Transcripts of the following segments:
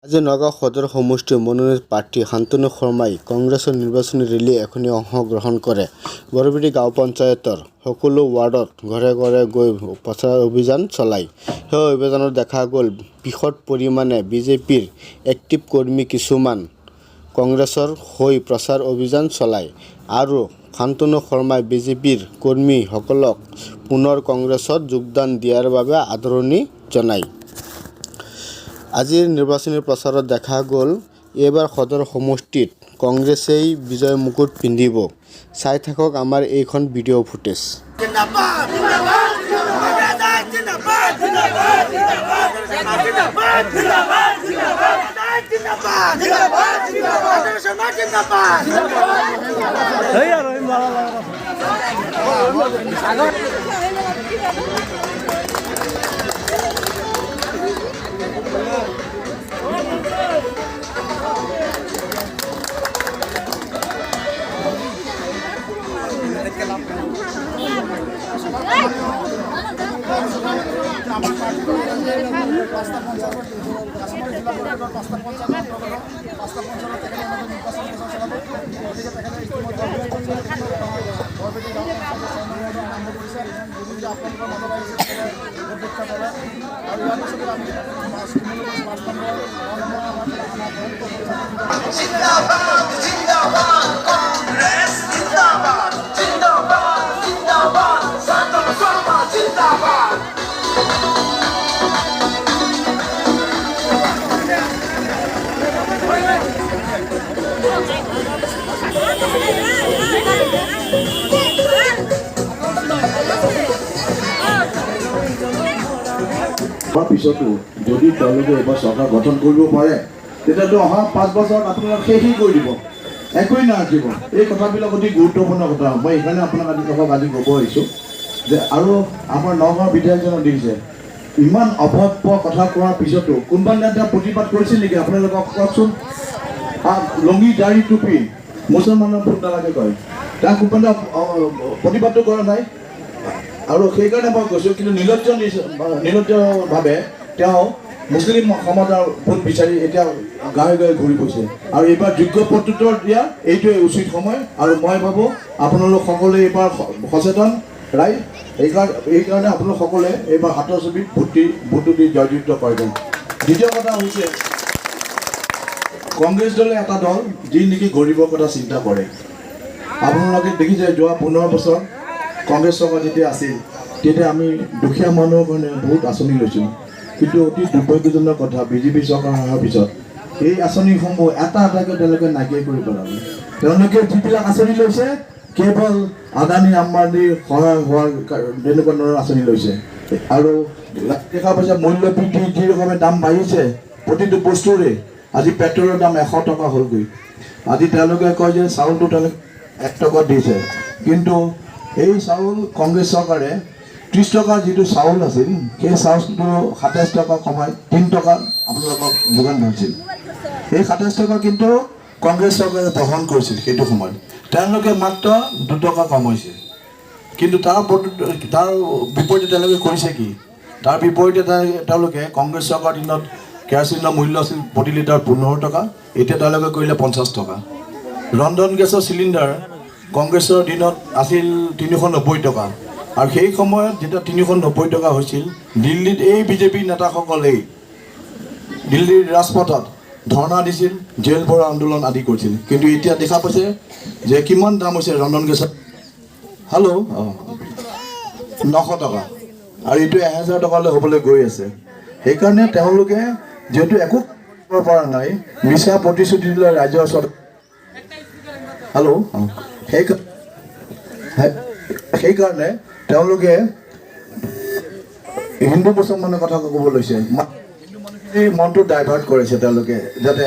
আজি নগাঁও সদৰ সমষ্টিৰ মনোনীত প্ৰাৰ্থী শান্তনু শৰ্মাই কংগ্ৰেছৰ নিৰ্বাচনী ৰেলী এখনি অংশগ্ৰহণ কৰে। বৰবিটি গাঁও পঞ্চায়তৰ সকলো ৱাৰ্ডত ঘৰে ঘৰে গৈ প্ৰচাৰ অভিযান চলায়। সেই অভিযানত দেখা গ'ল বৃহৎ পৰিমাণে বিজেপিৰ এক্টিভ কৰ্মী কিছুমান কংগ্ৰেছৰ হৈ প্ৰচাৰ অভিযান চলায় আৰু শান্তনু শৰ্মাই বিজেপিৰ কৰ্মীসকলক পুনৰ কংগ্ৰেছত যোগদান দিয়াৰ বাবে আদৰণি জনায়। আজিৰ নিৰ্বাচনী প্ৰচাৰত দেখা গ'ল এইবাৰ সদৰ সমষ্টিত কংগ্ৰেছেই বিজয় মুকুট পিন্ধিব। চাই থাকক আমাৰ এইখন ভিডিঅ' ফুটেজ। পিছতো যদি তেওঁলোকে এবাৰ চৰকাৰ গঠন কৰিব পাৰে তেতিয়াতো অহা 5 বছৰত আপোনালোক শেষেই কৰি দিব, একোৱেই নাৰাখিব। এই কথাবিলাক অতি গুৰুত্বপূৰ্ণ কথা। মই সেইকাৰণে আপোনাক আজি ক'ব আহিছোঁ যে আৰু আমাৰ নগাঁৱৰ বিধায়কজনক দেখিছে ইমান অভব্য কথা কোৱাৰ পিছতো কোনোবা দিনা প্ৰতিবাদ কৰিছিল নেকি? আপোনালোকক কওকচোন। লংগি দাড়ি টুপি মুছলমানৰ ভোট নালাগে কয়, তাৰ কোনোবা প্ৰতিবাদটো কৰা নাই। আৰু সেইকাৰণে মই কৈছোঁ, কিন্তু নিৰ্লজ্জভাৱে তেওঁ মুছলিম সমাজৰ ভোট বিচাৰি এতিয়া গাঁৱে গাঁৱে ঘূৰি ফুৰিছে। আৰু এইবাৰ যোগ্য প্ৰত্যুত্তৰ দিয়া এইটোৱে উচিত সময়। আৰু মই ভাবোঁ আপোনালোক সকলোৱে এইবাৰ সচেতন ৰাইজ, এইকাৰণে আপোনালোক সকলোৱে এইবাৰ হাতৰ ছবিত ভোটটো দি জয়যুক্ত কৰে যেন। দ্বিতীয় কথা হৈছে, কংগ্ৰেছ দলে এটা দল যি নেকি গৰীবৰ কথা চিন্তা কৰে। আপোনালোকে দেখিছে যোৱা 15 বছৰ কংগ্ৰেছ চৰকাৰ যেতিয়া আছিল তেতিয়া আমি দুখীয়া মানুহৰ কাৰণে বহুত আঁচনি লৈছোঁ। কিন্তু অতি দুৰ্ভাগ্যজনক কথা, বিজেপি চৰকাৰ অহাৰ পিছত এই আঁচনিসমূহ এটা এটাকৈ তেওঁলোকে নাইকিয়া কৰি পেলালে। তেওঁলোকে যিবিলাক আঁচনি লৈছে কেৱল আদানী আম্বানীৰ সহায় হোৱাৰ তেনেকুৱা ধৰণৰ আঁচনি লৈছে। আৰু দেখা পাইছে মূল্য বৃদ্ধি যি ৰকমে দাম বাঢ়িছে প্ৰতিটো বস্তুৰে। আজি পেট্ৰলৰ দাম 100 টকা হ'লগৈ। আজি তেওঁলোকে কয় যে চাউলটো তেওঁলোকে 1 টকাত দিছে, কিন্তু এই চাউল কংগ্ৰেছ চৰকাৰে 30 টকাৰ যিটো চাউল আছিল সেই চাউলটো 27 টকা কমাই 3 টকা আপোনালোকক যোগান ধৰিছিল। সেই 27 টকা কিন্তু কংগ্ৰেছ চৰকাৰে বহন কৰিছিল। সেইটো সময়ত তেওঁলোকে মাত্ৰ 2 টকা কমাইছে। কিন্তু তাৰ বিপৰীতে তেওঁলোকে কৰিছে কি? তাৰ বিপৰীতে তেওঁলোকে কংগ্ৰেছ চৰকাৰ দিনত কেৰাচিনৰ মূল্য আছিল প্ৰতি লিটাৰ 15 টকা, এতিয়া তেওঁলোকে কৰিলে 50 টকা। ৰন্ধন গেছৰ চিলিণ্ডাৰ কংগ্ৰেছৰ দিনত আছিল 390 টকা। আৰু সেই সময়ত যেতিয়া 390 টকা হৈছিল, দিল্লীত এই বিজেপি নেতাসকলেই দিল্লীৰ ৰাজপথত ধৰ্ণা দিছিল, জেল ভৰা আন্দোলন আদি কৰিছিল। কিন্তু এতিয়া দেখা পাইছে যে কিমান দাম হৈছে ৰন্ধন গেছৰ। 900 টকা, আৰু এইটো 1000 টকালৈ হ'বলৈ গৈ আছে। সেইকাৰণে তেওঁলোকে যিহেতু একো কৰিব পৰা নাই, মিছা প্ৰতিশ্ৰুতি দিলে ৰাইজৰ ওচৰত। সেইকাৰণে তেওঁলোকে হিন্দু মুছলমানৰ কথা ক'ব লৈছে, মনটো ডাইভাৰ্ট কৰিছে তেওঁলোকে যাতে।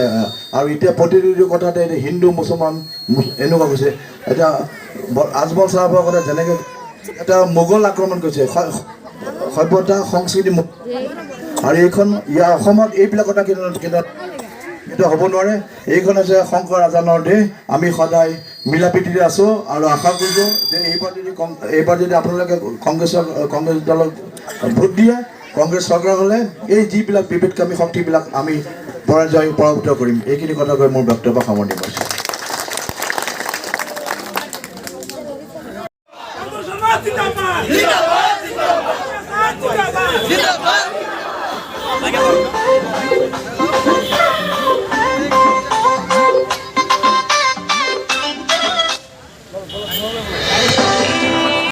আৰু এতিয়া প্ৰতিটো কথাতে হিন্দু মুছলমান এনেকুৱা কৈছে। এতিয়া আজমল চাহাবৰ কথা যেনেকৈ এটা মোগল আক্ৰমণ কৰিছে, সভ্যতা সংস্কৃতি। আৰু ইয়াৰ অসমত এইবিলাক কথা কিন্তু হ'ব নোৱাৰে। এইখন হৈছে শংকৰ ৰাজানৰ দেশ। আমি সদায় মিলা প্ৰীতিৰে আছোঁ আৰু আশা কৰিছোঁ যে এইবাৰ যদি আপোনালোকে কংগ্ৰেছ দলক ভোট দিয়ে, কংগ্ৰেছ চৰকাৰ হ'লে এই যিবিলাক বিভেদকামী শক্তিবিলাক আমি পৰাজয় পৰাভূত কৰিম। এইখিনি কথা কৈ মোৰ বক্তব্য সামৰণি মাৰিছোঁ। জিন্দাবাদ